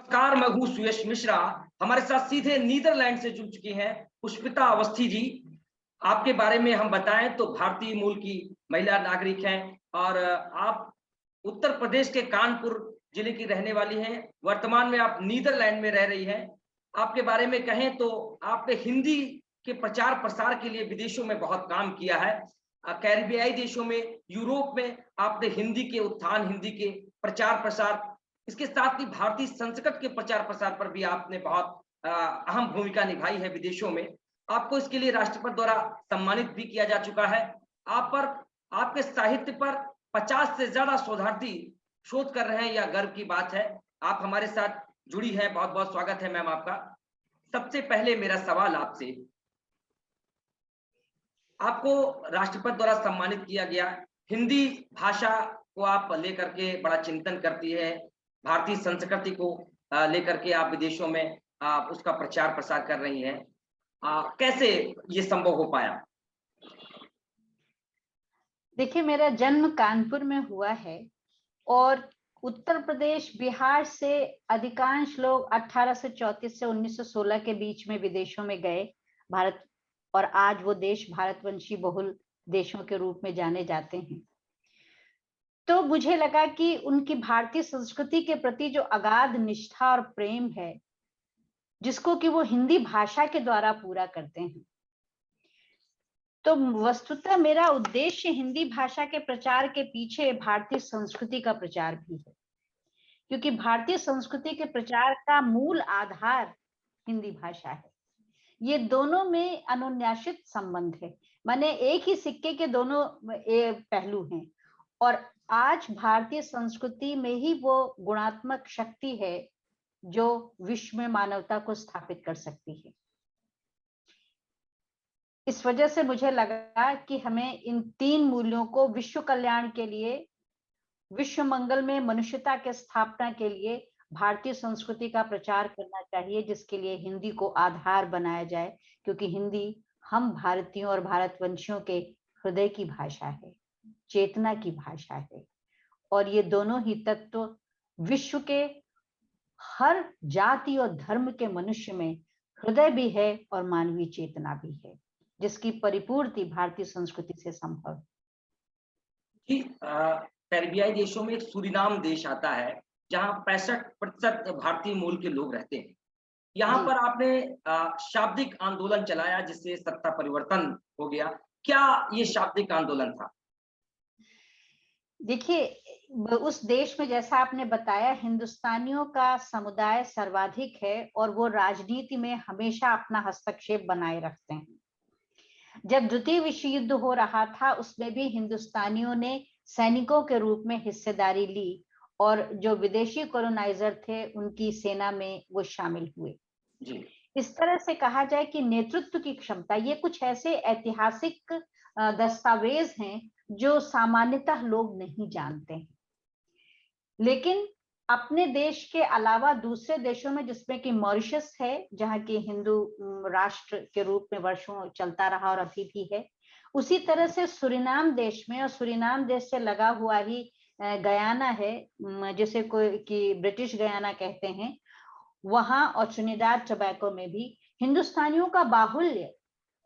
नमस्कार, मैं हूँ सुयश मिश्रा। हमारे साथ सीधे नीदरलैंड से जुड़ चुकी हैं पुष्पिता अवस्थी जी। आपके बारे में हम बताएं तो भारतीय मूल की महिला नागरिक हैं और आप उत्तर प्रदेश के कानपुर जिले की रहने वाली हैं। वर्तमान में आप नीदरलैंड में रह रही हैं। आपके बारे में कहें तो आपने हिंदी के प्रचार प्रसार के लिए विदेशों में बहुत काम किया है। कैरिबियाई देशों में, यूरोप में आपने हिंदी के उत्थान, हिंदी के प्रचार प्रसार, इसके साथ ही भारतीय संस्कृत के प्रचार प्रसार पर भी आपने बहुत अहम भूमिका निभाई है विदेशों में। आपको इसके लिए राष्ट्रपति द्वारा सम्मानित भी किया जा चुका है। आप पर, आपके साहित्य पर 50 से ज्यादा शोधार्थी शोध कर रहे हैं, यह गर्व की बात है। आप हमारे साथ जुड़ी हैं, बहुत बहुत स्वागत है मैम आपका। सबसे पहले मेरा सवाल आपसे, आपको राष्ट्रपति द्वारा सम्मानित किया गया, हिंदी भाषा को आप लेकर के बड़ा चिंतन करती है, भारतीय संस्कृति को लेकर के आप विदेशों में उसका प्रचार प्रसार कर रही हैं। कैसे ये संभव हो पाया? देखिए, मेरा जन्म कानपुर में हुआ है और उत्तर प्रदेश, बिहार से अधिकांश लोग 1834 से 1916 के बीच में विदेशों में गए भारत, और आज वो देश भारतवंशी बहुल देशों के रूप में जाने जाते हैं। तो मुझे लगा कि उनकी भारतीय संस्कृति के प्रति जो अगाध निष्ठा और प्रेम है, जिसको कि वो हिंदी भाषा के द्वारा पूरा करते हैं, तो वस्तुतः मेरा उद्देश्य हिंदी भाषा के प्रचार के पीछे भारतीय संस्कृति का प्रचार भी है, क्योंकि भारतीय संस्कृति के प्रचार का मूल आधार हिंदी भाषा है। ये दोनों में अनुन्यासित संबंध है, माने एक ही सिक्के के दोनों पहलू हैं। और आज भारतीय संस्कृति में ही वो गुणात्मक शक्ति है जो विश्व में मानवता को स्थापित कर सकती है। इस वजह से मुझे लगा कि हमें इन तीन मूल्यों को विश्व कल्याण के लिए, विश्व मंगल में मनुष्यता के स्थापना के लिए भारतीय संस्कृति का प्रचार करना चाहिए, जिसके लिए हिंदी को आधार बनाया जाए, क्योंकि हिंदी हम भारतीयों और भारतवंशियों के हृदय की भाषा है, चेतना की भाषा है। और ये दोनों ही तत्व विश्व के हर जाति और धर्म के मनुष्य में हृदय भी है और मानवीय चेतना भी है, जिसकी परिपूर्ति भारतीय संस्कृति से संभव है। जी, कैरिबियाई देशों में एक सूरीनाम देश आता है जहां 65% भारतीय मूल के लोग रहते हैं। यहाँ पर आपने शाब्दिक आंदोलन चलाया जिससे सत्ता परिवर्तन हो गया। क्या ये शाब्दिक आंदोलन था? देखिए, उस देश में जैसा आपने बताया, हिंदुस्तानियों का समुदाय सर्वाधिक है और वो राजनीति में हमेशा अपना हस्तक्षेप बनाए रखते हैं। जब द्वितीय विश्व युद्ध हो रहा था, उसमें भी हिंदुस्तानियों ने सैनिकों के रूप में हिस्सेदारी ली और जो विदेशी कॉलोनाइजर थे उनकी सेना में वो शामिल हुए। जी। इस तरह से कहा जाए कि नेतृत्व की क्षमता, ये कुछ ऐसे ऐतिहासिक दस्तावेज हैं जो सामान्यतः लोग नहीं जानते हैं। लेकिन अपने देश के अलावा दूसरे देशों में, जिसमें कि मॉरिशस है, जहाँ की हिंदू राष्ट्र के रूप में वर्षों चलता रहा और अभी भी है, उसी तरह से सूरीनाम देश में, और सूरीनाम देश से लगा हुआ ही गयाना है, जिसे कोई कि ब्रिटिश गयाना कहते हैं, वहां और ट्रिनिडाद टोबैको में भी हिंदुस्तानियों का बाहुल्य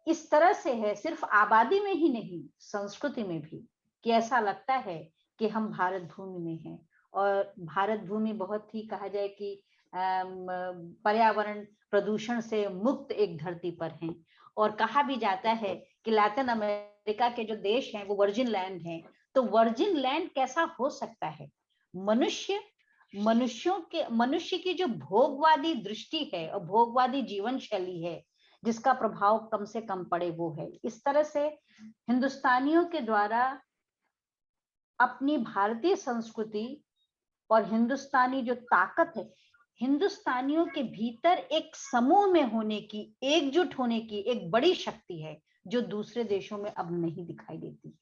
इस तरह से है, सिर्फ आबादी में ही नहीं, संस्कृति में भी, कि ऐसा लगता है कि हम भारत भूमि में हैं। और भारत भूमि बहुत ही, कहा जाए कि पर्यावरण प्रदूषण से मुक्त एक धरती पर है। और कहा भी जाता है कि लैटिन अमेरिका के जो देश हैं वो वर्जिन लैंड हैं। तो वर्जिन लैंड कैसा हो सकता है? मनुष्य की जो भोगवादी दृष्टि है और भोगवादी जीवन शैली है, जिसका प्रभाव कम से कम पड़े, वो है। इस तरह से हिंदुस्तानियों के द्वारा अपनी भारतीय संस्कृति और हिंदुस्तानी जो ताकत है, हिंदुस्तानियों के भीतर एक समूह में होने की, एकजुट होने की एक बड़ी शक्ति है, जो दूसरे देशों में अब नहीं दिखाई देती है।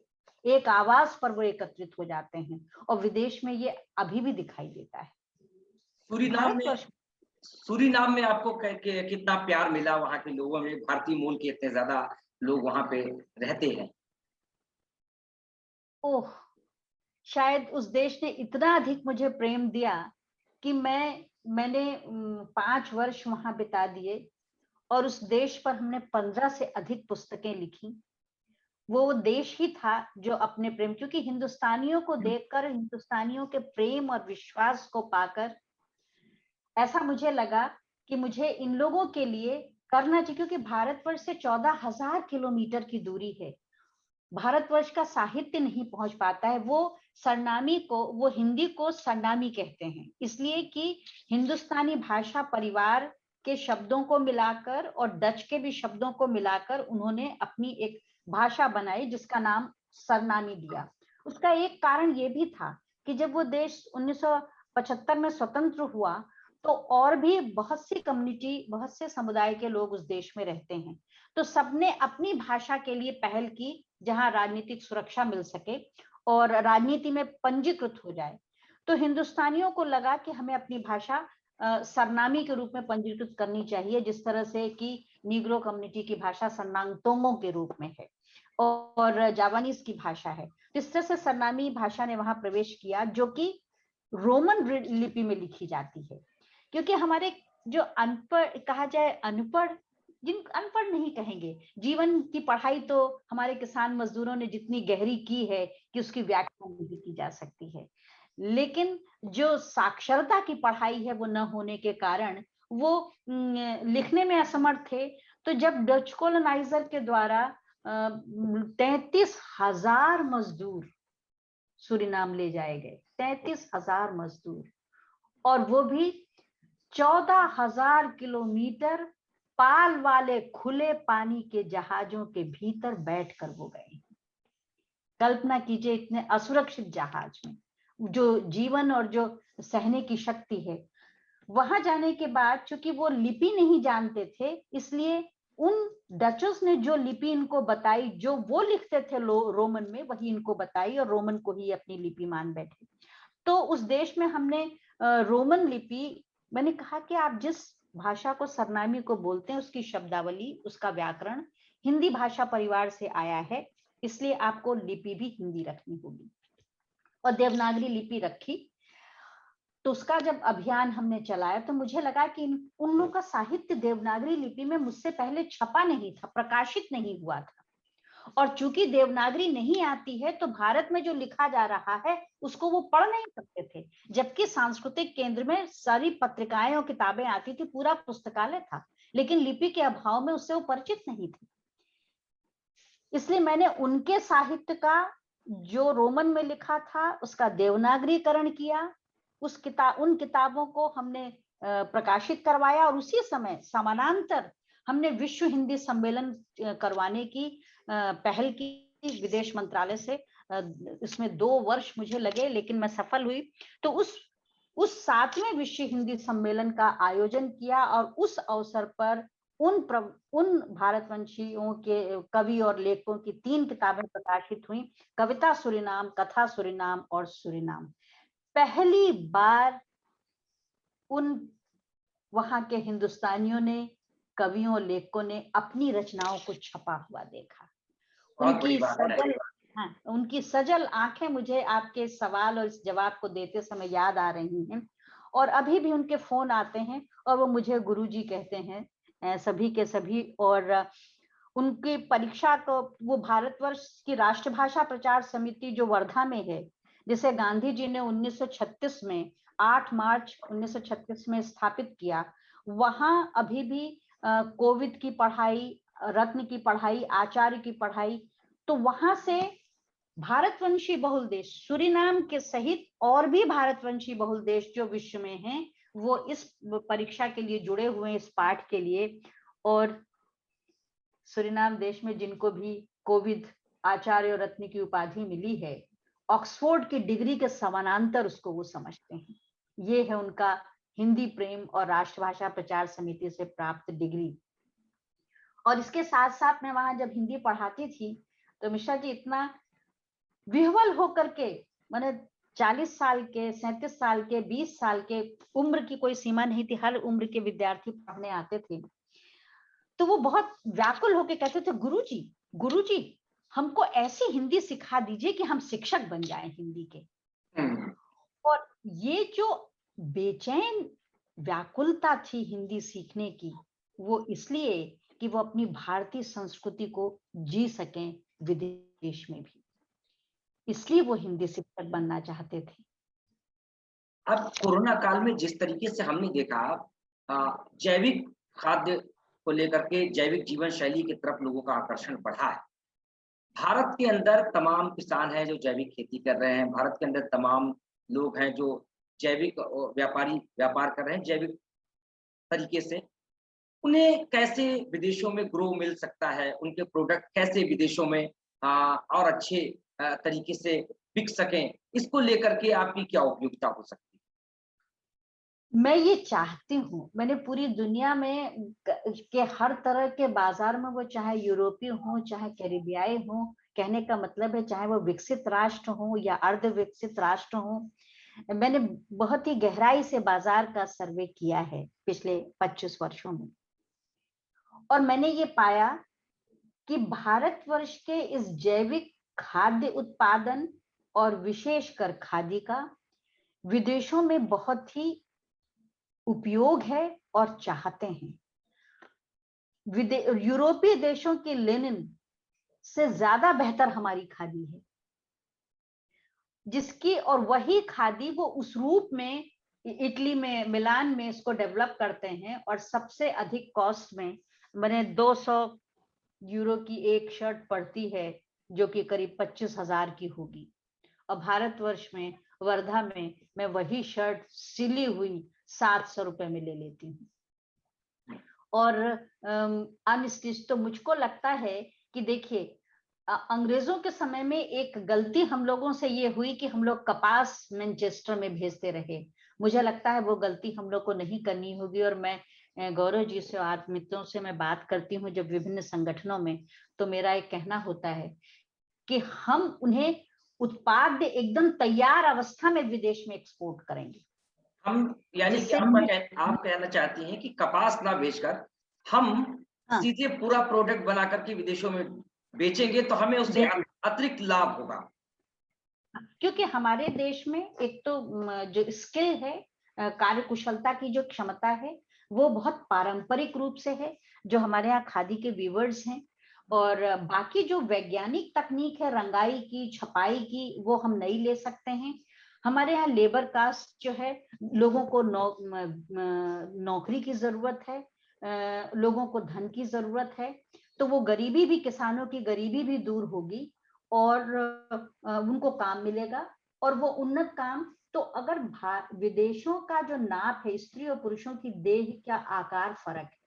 एक आवाज पर वो एकत्रित हो जाते हैं और विदेश में ये अभी भी दिखाई देता है। सूरीनाम में आपको कितना प्यार मिला? वहां के लोगों में भारतीय मूल के इतने ज्यादा लोग वहां पे रहते हैं। ओह, शायद उस देश ने इतना अधिक मुझे प्रेम दिया कि मैं मैंने 5 वर्ष वहां बिता दिए और उस देश पर हमने 15 से अधिक पुस्तकें लिखी। वो देश ही था जो अपने प्रेम, क्योंकि हिंदुस्तानियों को देखकर, हिंदुस्तानियों के प्रेम और विश्वास को पाकर ऐसा मुझे लगा कि मुझे इन लोगों के लिए करना चाहिए, क्योंकि भारतवर्ष से 14,000 किलोमीटर की दूरी है। भारतवर्ष का साहित्य नहीं पहुंच पाता है। वो सरनामी को, वो हिंदी को सरनामी कहते हैं, इसलिए कि हिंदुस्तानी भाषा परिवार के शब्दों को मिलाकर और डच के भी शब्दों को मिलाकर उन्होंने अपनी एक भाषा बनाई जिसका नाम सरनामी दिया। उसका एक कारण ये भी था कि जब वो देश 1975 में स्वतंत्र हुआ तो और भी बहुत सी कम्युनिटी, बहुत से समुदाय के लोग उस देश में रहते हैं, तो सबने अपनी भाषा के लिए पहल की जहां राजनीतिक सुरक्षा मिल सके और राजनीति में पंजीकृत हो जाए। तो हिंदुस्तानियों को लगा कि हमें अपनी भाषा सरनामी के रूप में पंजीकृत करनी चाहिए, जिस तरह से कि नीग्रो कम्युनिटी की भाषा सरनांगतोंगों के रूप में है और जावानीज की भाषा है। इस तरह से सरनामी भाषा ने वहां प्रवेश किया, जो कि रोमन लिपि में लिखी जाती है। क्योंकि हमारे जो अनपढ़ कहा जाए, अनपढ़, जिन अनपढ़ नहीं कहेंगे, जीवन की पढ़ाई तो हमारे किसान मजदूरों ने जितनी गहरी की है कि उसकी व्याख्या नहीं की जा सकती है, लेकिन जो साक्षरता की पढ़ाई है वो न होने के कारण वो लिखने में असमर्थ थे। तो जब डच कॉलोनाइजर के द्वारा 33,000 मजदूर सूरीनाम ले जाए गए, 33,000 मजदूर, और वो भी 14,000 किलोमीटर पाल वाले खुले पानी के जहाजों के भीतर बैठकर वो गए। कल्पना कीजिए, इतने असुरक्षित जहाज में जो जीवन और जो सहने की शक्ति है। वहां जाने के बाद चूंकि वो लिपि नहीं जानते थे, इसलिए उन डचोस ने जो लिपि इनको बताई, जो वो लिखते थे रोमन में, वही इनको बताई और रोमन को ही अपनी लिपि मान बैठे। तो उस देश में हमने रोमन लिपि, मैंने कहा कि आप जिस भाषा को सरनामी को बोलते हैं उसकी शब्दावली, उसका व्याकरण हिंदी भाषा परिवार से आया है, इसलिए आपको लिपि भी हिंदी रखनी होगी। और देवनागरी लिपि रखी। तो उसका जब अभियान हमने चलाया तो मुझे लगा कि उन लोगों का साहित्य देवनागरी लिपि में मुझसे पहले छपा नहीं था, प्रकाशित नहीं हुआ था, और चूंकि देवनागरी नहीं आती है तो भारत में जो लिखा जा रहा है उसको वो पढ़ नहीं सकते थे, जबकि सांस्कृतिक केंद्र में सारी पत्रिकाएं और किताबें आती थी, पूरा पुस्तकालय था, लेकिन लिपि के अभाव में उससे वो परिचित नहीं थे। इसलिए मैंने उनके साहित्य का, जो रोमन में लिखा था, उसका देवनागरीकरण किया। उन किताबों को हमने प्रकाशित करवाया और उसी समय समानांतर हमने विश्व हिंदी सम्मेलन करवाने की पहल की विदेश मंत्रालय से। इसमें 2 वर्ष मुझे लगे, लेकिन मैं सफल हुई। तो उस 7वें विश्व हिंदी सम्मेलन का आयोजन किया और उस अवसर पर उन भारतवंशियों के कवि और लेखकों की 3 किताबें प्रकाशित हुई, कविता सूरीनाम, कथा सूरीनाम और सूरीनाम। पहली बार उन वहां के हिंदुस्तानियों ने, कवियों और लेखकों ने अपनी रचनाओं को छपा हुआ देखा। उनकी सजल आंखें मुझे आपके सवाल और इस जवाब को देते समय याद आ रही हैं, और अभी भी उनके फोन आते हैं और वो मुझे गुरुजी कहते हैं, सभी के सभी। और उनकी परीक्षा को, वो भारतवर्ष की राष्ट्रभाषा प्रचार समिति जो वर्धा में है, जिसे गांधी जी ने 1936 में 8 मार्च 1936 में स्थापित किया, वहां अभी भी कोविद की पढ़ाई, रत्न की पढ़ाई, आचार्य की पढ़ाई, तो वहां से भारतवंशी बहुल देश, सूरीनाम के सहित और भी भारतवंशी बहुल देश जो विश्व में हैं, वो इस परीक्षा के लिए जुड़े हुए हैं, इस पाठ के लिए। और सूरीनाम देश में जिनको भी कोविद, आचार्य और रत्न की उपाधि मिली है, ऑक्सफोर्ड की डिग्री के समानांतर उसको वो समझते हैं। ये है उनका हिंदी प्रेम और राष्ट्रभाषा प्रचार समिति से प्राप्त डिग्री। और इसके साथ साथ मैं वहां जब हिंदी पढ़ाती थी तो मिश्रा जी इतना विह्वल होकर के, मैंने 40 साल के, 37 साल के, 20 साल के, उम्र की कोई सीमा नहीं थी, हर उम्र के विद्यार्थी पढ़ने आते थे। तो वो बहुत व्याकुल होकर कहते थे, गुरुजी हमको ऐसी हिंदी सिखा दीजिए कि हम शिक्षक बन जाएं हिंदी के। और ये जो बेचैन व्याकुलता थी हिंदी सीखने की, वो इसलिए कि वो अपनी भारतीय संस्कृति को जी सकें विदेश में भी, इसलिए वो हिंदी शिक्षक बनना चाहते थे। अब कोरोना काल में जिस तरीके से हमने देखा जैविक खाद्य को लेकर के जैविक जीवन शैली की तरफ लोगों का आकर्षण बढ़ा है। भारत के अंदर तमाम किसान हैं जो जैविक खेती कर रहे हैं, भारत के अंदर तमाम लोग हैं जो जैविक व्यापारी व्यापार कर रहे हैं जैविक तरीके से। उन्हें कैसे विदेशों में ग्रो मिल सकता है? उनके प्रोडक्ट कैसे विदेशों में और अच्छे तरीके से बिक सकें? इसको लेकर के आपकी क्या उपयोगिता हो सकती है? मैं ये चाहती हूँ, मैंने पूरी दुनिया में के हर तरह के बाजार में, वो चाहे यूरोपीय हो चाहे कैरिबियाई हो, कहने का मतलब है चाहे वो विकसित राष्ट्र हो या अर्ध विकसित राष्ट्र हो, मैंने बहुत ही गहराई से बाजार का सर्वे किया है पिछले 25 वर्षों में, और मैंने ये पाया कि भारतवर्ष के इस जैविक खाद्य उत्पादन और विशेषकर खादी का विदेशों में बहुत ही उपयोग है और चाहते हैं। यूरोपीय देशों के लिनन से ज्यादा बेहतर हमारी खादी है, जिसकी और वही खादी वो उस रूप में इटली में मिलान में इसको डेवलप करते हैं, और सबसे अधिक कॉस्ट में मैंने 200 यूरो की एक शर्ट पड़ती है जो कि करीब 25,000 की होगी, और भारतवर्ष में वर्धा में मैं वही शर्ट सिली हुई 700 रुपए में ले लेती हूँ। और अनस्टिच तो मुझको लगता है कि देखिए, अंग्रेजों के समय में एक गलती हम लोगों से ये हुई कि हम लोग कपास मैनचेस्टर में भेजते रहे। मुझे लगता है वो गलती हम लोग को नहीं करनी होगी, और मैं गौरव जी से और मित्रों से मैं बात करती हूँ जब विभिन्न संगठनों में, तो मेरा एक कहना होता है कि हम उन्हें उत्पाद एकदम तैयार अवस्था में विदेश में एक्सपोर्ट करेंगे। हम यानी कि जिससे आप कहना चाहती हैं कि कपास ना बेचकर हम हाँ, सीधे पूरा प्रोडक्ट बना करके विदेशों में बेचेंगे तो हमें उससे अतिरिक्त लाभ होगा। क्योंकि हमारे देश में एक तो जो स्किल है, कार्य कुशलता की जो क्षमता है, वो बहुत पारंपरिक रूप से है, जो हमारे यहाँ खादी के वीवर्स हैं, और बाकी जो वैज्ञानिक तकनीक है रंगाई की, छपाई की, वो हम नहीं ले सकते हैं। हमारे यहाँ लेबर कास्ट जो है, लोगों को नौकरी की जरूरत है, लोगों को धन की जरूरत है, तो वो गरीबी भी, किसानों की गरीबी भी दूर होगी, और उनको काम मिलेगा, और वो उन्नत काम। तो अगर विदेशों का जो नाप है, स्त्री और पुरुषों की देह का आकार फर्क है,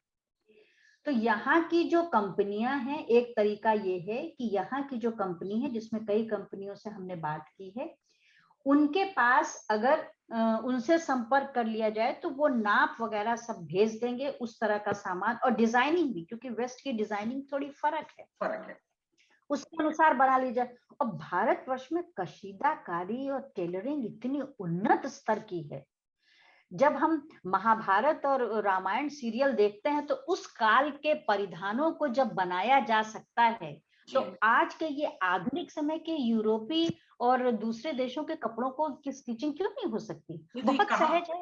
तो यहाँ की जो कंपनियां हैं, एक तरीका ये है कि यहाँ की जो कंपनी है, जिसमें कई कंपनियों से हमने बात की है, उनके पास अगर उनसे संपर्क कर लिया जाए तो वो नाप वगैरह सब भेज देंगे, उस तरह का सामान, और डिजाइनिंग भी, क्योंकि वेस्ट की डिजाइनिंग थोड़ी फर्क है, उसके अनुसार बना लीजिए। और भारतवर्ष में कशीदाकारी और टेलरिंग इतनी उन्नत स्तर की है, जब हम महाभारत और रामायण सीरियल देखते हैं तो उस काल के परिधानों को जब बनाया जा सकता है, तो आज के ये आधुनिक समय के यूरोपीय और दूसरे देशों के कपड़ों को की स्टिचिंग क्यों नहीं हो सकती? बहुत सहज है।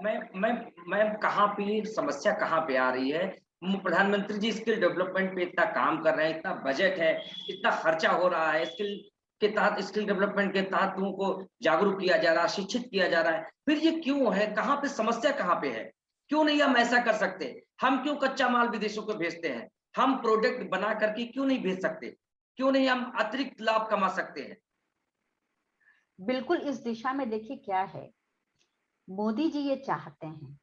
मैं कहाँ पे समस्या कहाँ पे आ रही है? प्रधानमंत्री जी स्किल डेवलपमेंट पे इतना काम कर रहे हैं, इतना बजट है, इतना खर्चा हो रहा है, स्किल डेवलपमेंट के तहत लोगों को जागरूक किया जा रहा है, शिक्षित किया जा रहा है, फिर ये क्यों है? कहाँ पे समस्या कहाँ पे है? क्यों नहीं हम ऐसा कर सकते? हम क्यों कच्चा माल विदेशों को भेजते हैं? हम प्रोडक्ट बना करके क्यों नहीं भेज सकते? क्यों नहीं हम अतिरिक्त लाभ कमा सकते हैं? बिल्कुल इस दिशा में देखिए क्या है, मोदी जी ये चाहते हैं,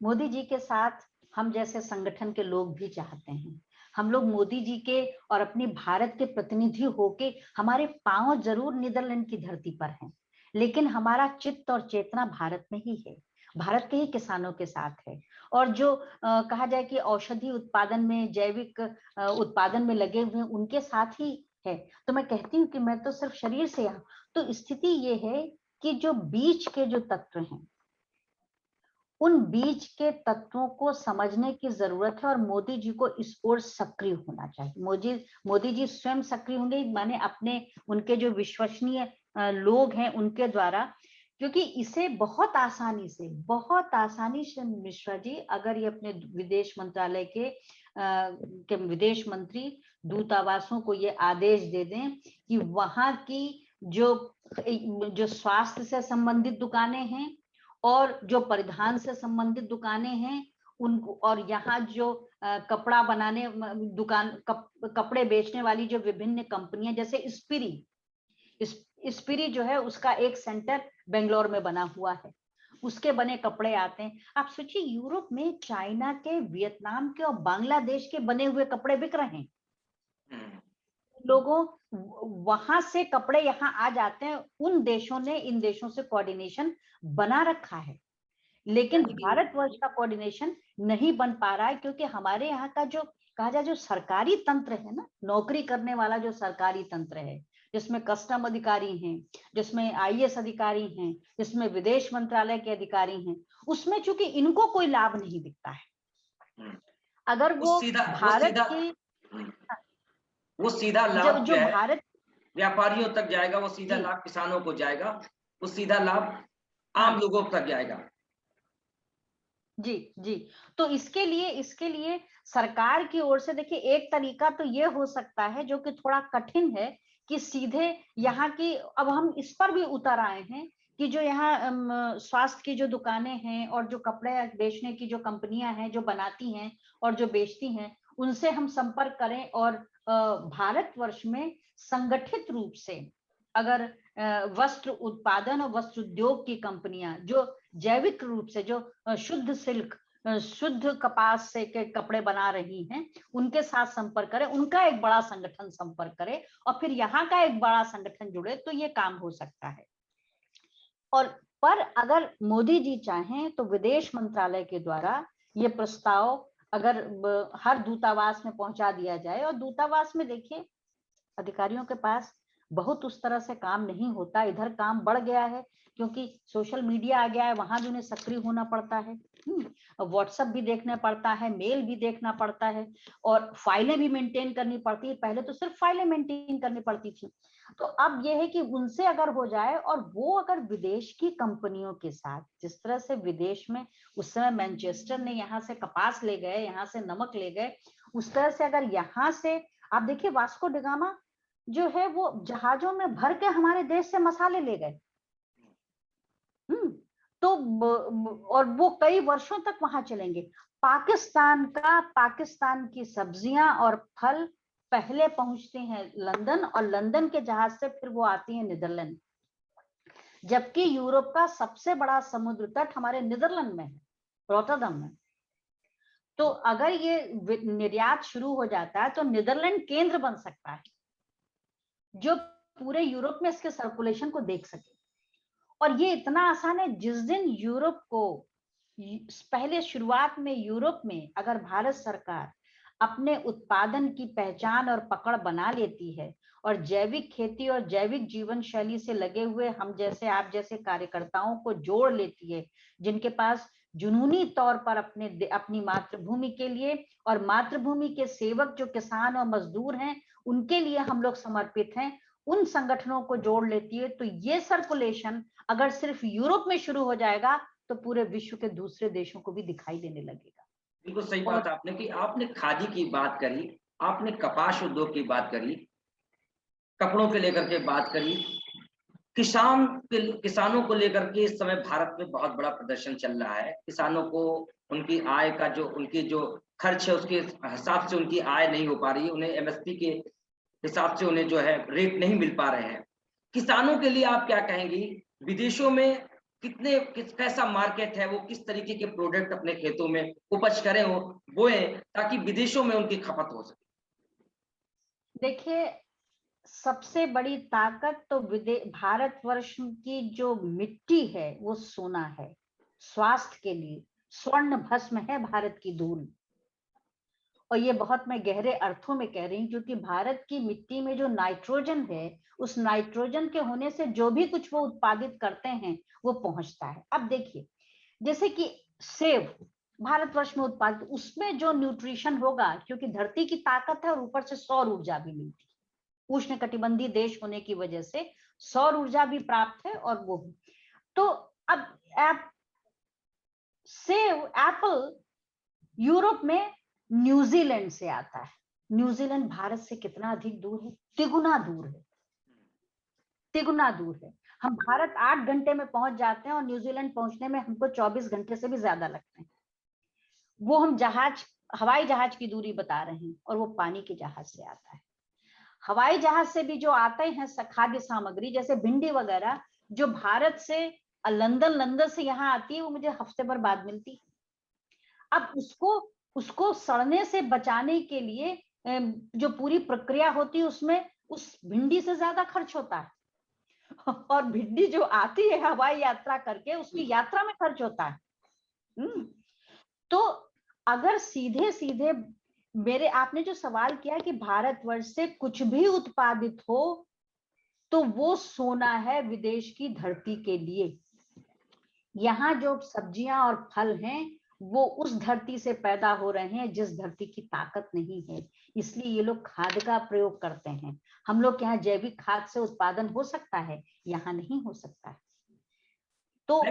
मोदी जी के साथ हम जैसे संगठन के लोग भी चाहते हैं। हम लोग मोदी जी के और अपनी भारत के प्रतिनिधि होके, हमारे पांव जरूर नीदरलैंड की धरती पर हैं, लेकिन हमारा चित्त और चेतना भारत में ही है, भारत के ही किसानों के साथ है। और जो कहा जाए कि औषधि उत्पादन में, जैविक उत्पादन में लगे हुए उनके साथ ही है। तो मैं कहती हूँ कि मैं तो सिर्फ शरीर से यहाँ, तो स्थिति ये है कि जो बीच के जो तत्व हैं, उन बीज के तत्वों को समझने की जरूरत है, और मोदी जी को इस ओर सक्रिय होना चाहिए। मोदी जी स्वयं सक्रिय होंगे, माने अपने, उनके जो विश्वसनीय लोग हैं उनके द्वारा, क्योंकि इसे बहुत आसानी से मिश्रा जी, अगर ये अपने विदेश मंत्रालय के विदेश मंत्री दूतावासों को ये आदेश दे दें कि वहां की जो स्वास्थ्य से संबंधित दुकानें हैं और जो परिधान से संबंधित दुकानें हैं उनको, और यहाँ जो कपड़ा बनाने कपड़े बेचने वाली जो विभिन्न कंपनियां, जैसे स्पिरी जो है उसका एक सेंटर बेंगलोर में बना हुआ है, उसके बने कपड़े आते हैं। आप सोचिए यूरोप में चाइना के, वियतनाम के और बांग्लादेश के बने हुए कपड़े बिक रहे हैं। लोगों वहां से कपड़े यहाँ आ जाते हैं। उन देशों ने इन देशों से कोऑर्डिनेशन बना रखा है, लेकिन भारतवर्ष का कोऑर्डिनेशन नहीं बन पा रहा है, क्योंकि हमारे यहाँ का जो कहा जाए जो सरकारी तंत्र है ना, नौकरी करने वाला जो सरकारी तंत्र है, जिसमें कस्टम अधिकारी हैं, जिसमें आईएएस अधिकारी हैं, जिसमें विदेश मंत्रालय के अधिकारी हैं, उसमें चूंकि इनको कोई लाभ नहीं दिखता है। अगर वो भारत की वो सीधा लाभ जो भारत व्यापारियों तक जाएगा, वो सीधा लाभ किसानों को जाएगा, वो सीधा लाभ आम लोगों तक जाएगा। जी। तो इसके लिए सरकार की ओर से देखिए, एक तरीका तो ये हो सकता है जो कि थोड़ा कठिन है, कि सीधे यहाँ की, अब हम इस पर भी उतर आए हैं कि जो यहाँ स्वास्थ्य की जो दुकानें हैं और जो कपड़े बेचने की जो कंपनियां हैं जो बनाती हैं और जो बेचती हैं, उनसे हम संपर्क करें और भारतवर्ष में संगठित रूप से अगर वस्त्र उत्पादन और वस्त्र उद्योग की कंपनियां जो जैविक रूप से जो शुद्ध सिल्क, शुद्ध कपास से के कपड़े बना रही हैं, उनके साथ संपर्क करें, उनका एक बड़ा संगठन संपर्क करे और फिर यहाँ का एक बड़ा संगठन जुड़े, तो ये काम हो सकता है। और पर अगर मोदी जी चाहें तो विदेश मंत्रालय के द्वारा ये प्रस्ताव अगर हर दूतावास में पहुंचा दिया जाए, और दूतावास में देखिए अधिकारियों के पास बहुत उस तरह से काम नहीं होता, इधर काम बढ़ गया है क्योंकि सोशल मीडिया आ गया है, वहां भी उन्हें सक्रिय होना पड़ता है, व्हाट्सएप भी देखना पड़ता है, मेल भी देखना पड़ता है, और फाइलें भी मेंटेन करनी पड़ती है। पहले तो सिर्फ फाइलें मेंटेन करनी पड़ती थी, तो अब यह है कि उनसे अगर हो जाए, और वो अगर विदेश की कंपनियों के साथ, जिस तरह से विदेश में उस समय मैनचेस्टर ने यहाँ से कपास ले गए, यहाँ से नमक ले गए, उस तरह से अगर यहाँ से आप देखिए वास्को डी गामा जो है वो जहाजों में भर के हमारे देश से मसाले ले गए, तो और वो कई वर्षों तक वहां चलेंगे। पाकिस्तान की सब्जियां और फल पहले पहुंचते हैं लंदन, और लंदन के जहाज से फिर वो आती है नीदरलैंड, जबकि यूरोप का सबसे बड़ा समुद्र तट हमारे नीदरलैंड में है, रोटरडम में। तो अगर ये निर्यात शुरू हो जाता है तो नीदरलैंड केंद्र बन सकता है जो पूरे यूरोप में इसके सर्कुलेशन को देख सके। और ये इतना आसान है, जिस दिन यूरोप को पहले शुरुआत में यूरोप में अगर भारत सरकार अपने उत्पादन की पहचान और पकड़ बना लेती है और जैविक खेती और जैविक जीवन शैली से लगे हुए हम जैसे आप जैसे कार्यकर्ताओं को जोड़ लेती है, जिनके पास जुनूनी तौर पर अपनी मातृभूमि के लिए और मातृभूमि के सेवक जो किसान और मजदूर हैं उनके लिए हम लोग समर्पित हैं, उन संगठनों को जोड़ लेती है, तो ये सर्कुलेशन अगर सिर्फ यूरोप में शुरू हो जाएगा तो पूरे विश्व के दूसरे देशों को भी दिखाई देने लगेगा। बिल्कुल सही बात आपने कि आपने खादी की बात करी, आपने कपास उद्योग की बात करी, कपड़ों के लेकर के बात करी, किसानों को लेकर के इस समय भारत में बहुत बड़ा प्रदर्शन चल रहा है। किसानों को उनकी आय का जो उनकी जो खर्च है उसके हिसाब से उनकी आय नहीं हो पा रही है, उन्हें एमएसपी के हिसाब से उन्हें जो है रेट नहीं मिल पा रहे हैं। किसानों के लिए आप क्या कहेंगी? विदेशों में कैसा मार्केट है, वो किस तरीके के प्रोडक्ट अपने खेतों में उपज करें, वो बोए, ताकि विदेशों में उनकी खपत हो सके? देखिए सबसे बड़ी ताकत तो भारतवर्ष की जो मिट्टी है वो सोना है, स्वास्थ्य के लिए स्वर्ण भस्म है भारत की धूल। और ये बहुत मैं गहरे अर्थों में कह रही हूँ, क्योंकि भारत की मिट्टी में जो नाइट्रोजन है, उस नाइट्रोजन के होने से जो भी कुछ वो उत्पादित करते हैं वो पहुंचता है। अब देखिए जैसे कि सेब भारतवर्ष में उत्पादित, उसमें जो न्यूट्रिशन होगा, क्योंकि धरती की ताकत है और ऊपर से सौर ऊर्जा भी मिलती है, उष्णकटिबंधीय देश होने की वजह से सौर ऊर्जा भी प्राप्त है, और वो तो अब सेब एप्पल यूरोप में न्यूजीलैंड से आता है। न्यूजीलैंड भारत से कितना अधिक दूर है? तिगुना दूर है, तिगुना दूर है। हम भारत 8 घंटे में पहुंच जाते हैं और न्यूजीलैंड पहुंचने में हमको 24 घंटे से भी ज्यादा लगते हैं। वो हम हवाई जहाज की दूरी बता रहे हैं और वो पानी के जहाज से आता है। हवाई जहाज से भी जो आते हैं खाद्य सामग्री जैसे भिंडी वगैरह, जो भारत से लंदन से यहाँ आती है, वो मुझे हफ्ते भर बाद मिलती है। अब उसको सड़ने से बचाने के लिए जो पूरी प्रक्रिया होती है उसमें उस भिंडी से ज्यादा खर्च होता है और भिंडी जो आती है हवाई यात्रा करके उसकी यात्रा में खर्च होता है। तो अगर सीधे सीधे आपने जो सवाल किया कि भारतवर्ष से कुछ भी उत्पादित हो तो वो सोना है विदेश की धरती के लिए। यहाँ जो सब्जियां और फल हैं वो उस धरती से पैदा हो रहे हैं जिस धरती की ताकत नहीं है, इसलिए ये लोग खाद का प्रयोग करते हैं। हम लोग के यहाँ जैविक खाद से उत्पादन हो सकता है, यहाँ नहीं हो सकता है। तो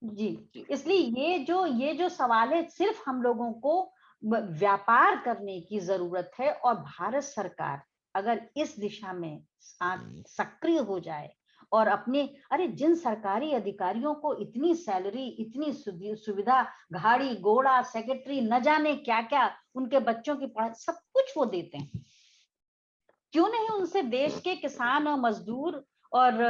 जी, इसलिए ये जो सवाल है सिर्फ हम लोगों को व्यापार करने की जरूरत है और भारत सरकार अगर इस दिशा में सक्रिय हो जाए और जिन सरकारी अधिकारियों को इतनी सैलरी, इतनी सुविधा, गाड़ी घोड़ा, सेक्रेटरी, न जाने क्या क्या, उनके बच्चों की पढ़ाई सब कुछ वो देते हैं, क्यों नहीं उनसे देश के किसान और मजदूर और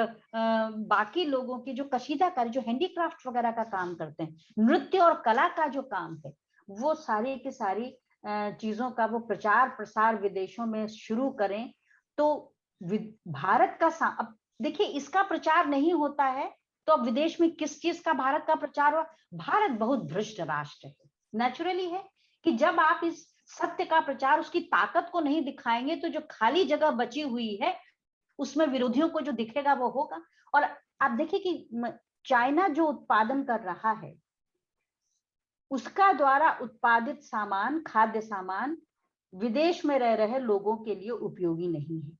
बाकी लोगों की जो कशीदाकारी, जो हैंडीक्राफ्ट वगैरह का काम करते हैं, नृत्य और कला का जो काम है, वो सारी की सारी चीजों का वो प्रचार प्रसार विदेशों में शुरू करें। तो भारत का अब देखिए इसका प्रचार नहीं होता है तो अब विदेश में किस चीज का भारत का प्रचार हुआ? भारत बहुत भ्रष्ट राष्ट्र है। नेचुरली है कि जब आप इस सत्य का प्रचार, उसकी ताकत को नहीं दिखाएंगे तो जो खाली जगह बची हुई है उसमें विरोधियों को जो दिखेगा वो होगा। और आप देखिए कि चाइना जो उत्पादन कर रहा है उसका द्वारा उत्पादित सामान, खाद्य सामान विदेश में रह रहे लोगों के लिए उपयोगी नहीं है।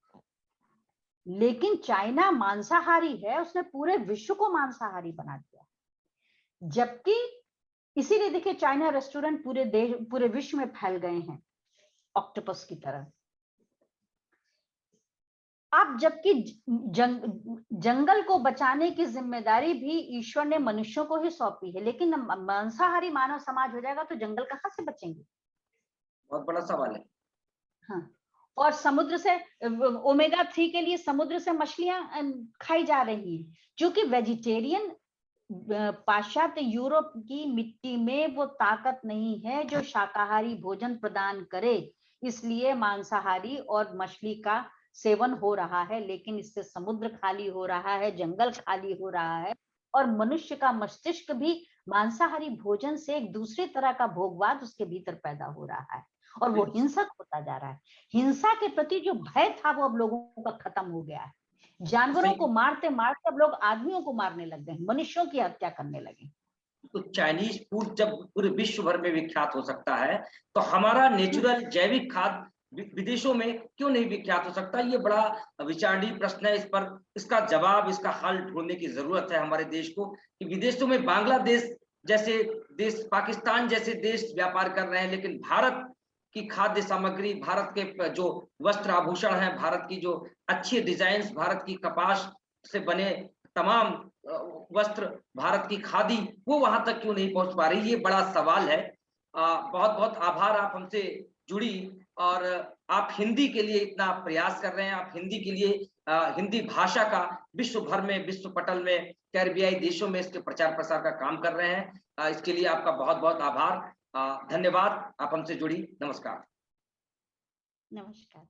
लेकिन चाइना मांसाहारी है, उसने पूरे विश्व को मांसाहारी बना दिया। जबकि इसीलिए देखिए चाइना रेस्टोरेंट पूरे विश्व में फैल गए हैं ऑक्टोपस की तरह। अब जबकि जंगल को बचाने की जिम्मेदारी भी ईश्वर ने मनुष्यों को ही सौंपी है, लेकिन मांसाहारी मानव समाज हो जाएगा तो जंगल कहाँ से बचेंगे? बहुत बड़ा सवाल है। हाँ, और समुद्र से ओमेगा 3 के लिए समुद्र से मछलियां खाई जा रही है, जो कि वेजिटेरियन पाश्चात्य यूरोप की मिट्टी में वो ताकत नहीं है जो शाकाहारी भोजन प्रदान करे, इसलिए मांसाहारी और मछली का सेवन हो रहा है। लेकिन इससे समुद्र खाली हो रहा है, जंगल खाली हो रहा है और मनुष्य का मस्तिष्क भी मांसाहारी भोजन से एक दूसरी तरह का भोगवाद उसके भीतर पैदा हो रहा है और वो हिंसक होता जा रहा है। हिंसा के प्रति जो भय था वो अब लोगों का खत्म हो गया है। जानवरों को मारते मारते अब लोग आदमियों को मारने लग गए, मनुष्यों की हत्या करने लगे। तो चाइनीज फूड जब पूरे विश्व भर में विख्यात हो सकता है तो हमारा नेचुरल जैविक खाद्य विदेशों में क्यों नहीं विख्यात हो सकता? ये बड़ा विचारणीय प्रश्न है। इस पर इसका जवाब, इसका हल ढूंढने की जरूरत है हमारे देश को कि विदेशों में बांग्लादेश जैसे देश, पाकिस्तान जैसे देश व्यापार कर रहे हैं, लेकिन भारत की खाद्य सामग्री, भारत के जो वस्त्र आभूषण हैं, भारत की जो अच्छी डिजाइन, भारत की कपास से बने तमाम वस्त्र, भारत की खादी, वो वहां तक क्यों नहीं पहुंच पा रही? ये बड़ा सवाल है। बहुत बहुत आभार, आप हमसे जुड़ी और आप हिंदी के लिए इतना प्रयास कर रहे हैं। आप हिंदी के लिए हिंदी भाषा का विश्व भर में, विश्व पटल में, कैरिबियाई देशों में इसके प्रचार प्रसार का काम कर रहे हैं। इसके लिए आपका बहुत बहुत आभार, धन्यवाद। आप हमसे जुड़ी। नमस्कार। नमस्कार।